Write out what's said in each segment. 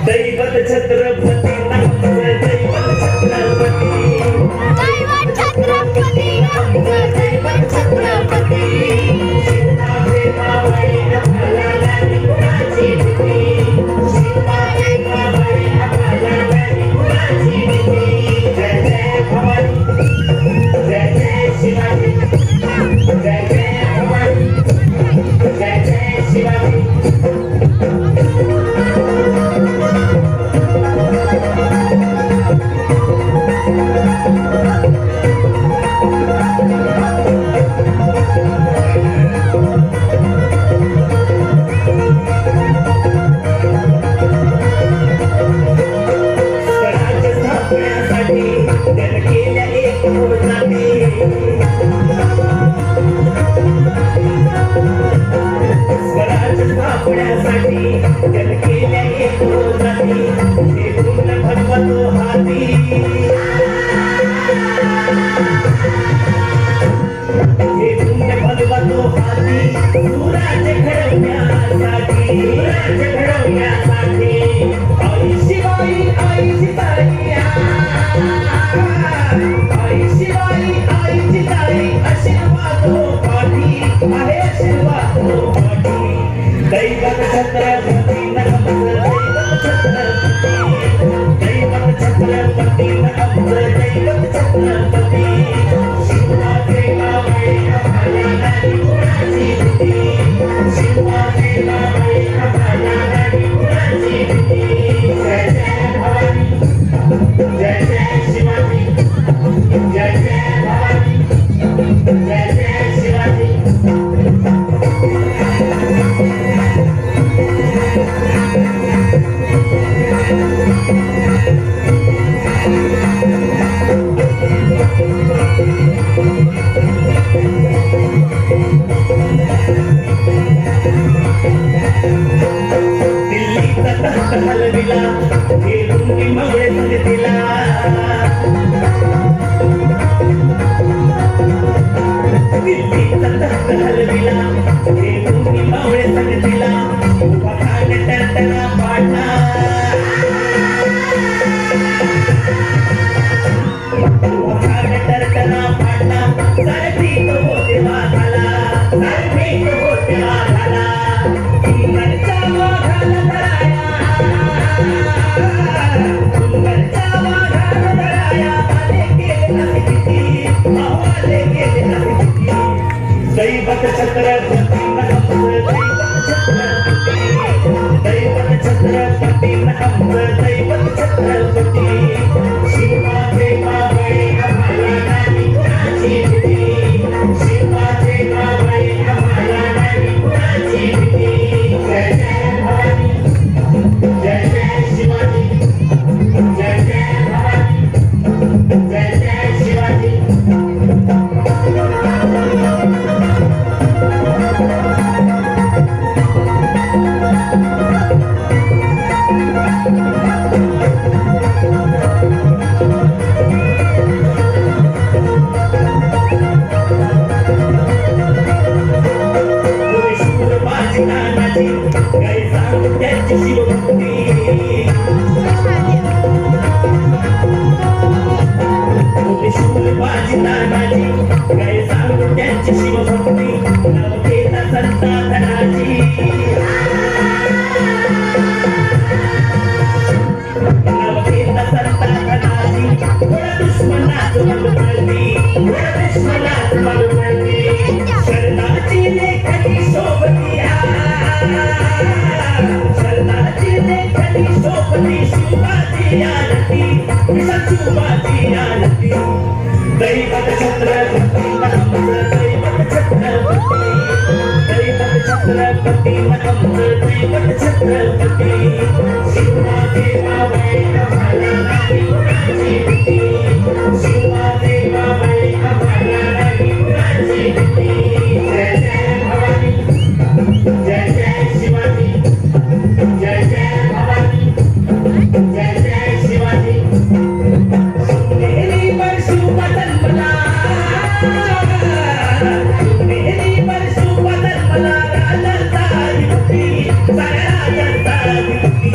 दैवत छत्रपती आमचं दैवत छत्रपती दैवत छत्रपती आमचं दैवत छत्रपती शिवाजी मावळी आम्हाला नाही कुणाची भीती शिवाजी मावळी आम्हाला नाही कुणाची भीती जय जय भवानी जय जय शिवाजी जय जय भवानी जय जय शिवाजी दैवत छत्रपती दैवत छत्रपती दैवत छत्रपती शिवाजी मावळी आम्हाला नाही कुणाची भीती शिवाजी मावळी आम्हाला नाही कुणाची भीती जय जय भवानी जय जय शिवाजी जय जय भवानी जय जय शिवाजी हलविला हे तुम्ही मावळे संगतीला दिल्लीचा तख्त हलविला हे तुम्ही मावळे संगतीला उभा खान टरटरा पाडला उभा खान टरटरा पाडला सारथी तो होते वाघाला सारथी तो होते वाघाला इंग्रजचा वाघाला धराया दैवत छत्रपती दैवत छत्रपती दैवत छत्रपती शिवाजी मावळी आम्हाला नाही कुणाची भीती शिवाजी मावळी आम्हाला नाही कुणाची भीती जय जय भवानी जय जय शिवाजी जय जय भवानी जय जय शिवाजी दैवत छत्रपती दैवत छत्रपती दैवत छत्रपती दैवत छत्रपती शिवाजी मावळी आम्हाला नाही कुणाची भीती शिवाजी मावळी आम्हाला नाही कुणाची भीती जय जय भवानी जय जय शिवाजी जय जय भवानी जय जय शिवाजी मेरी परशु बदन मला मेरी परशु बदन मला राजता युक्ती सगळा जनता युक्ती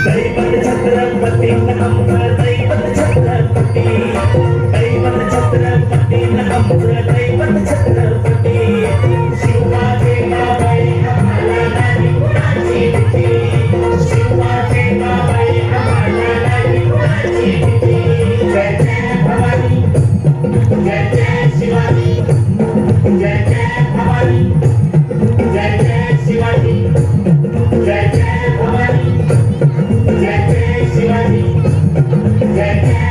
दैवत छत्रपती आमचं दैवत छत्रपती दैवत छत्रपती आमचं दैवत छत्रपती शिवाचे बाबाई आम्हाला नाही कुणाची भीती शिवाचे बाबाई आम्हाला नाही कुणाची भीती जय जय भवानी जय जय शिवाजी जय जय भवानी जय जय शिवाजी जय जय भवानी जय जय शिवाजी जय जय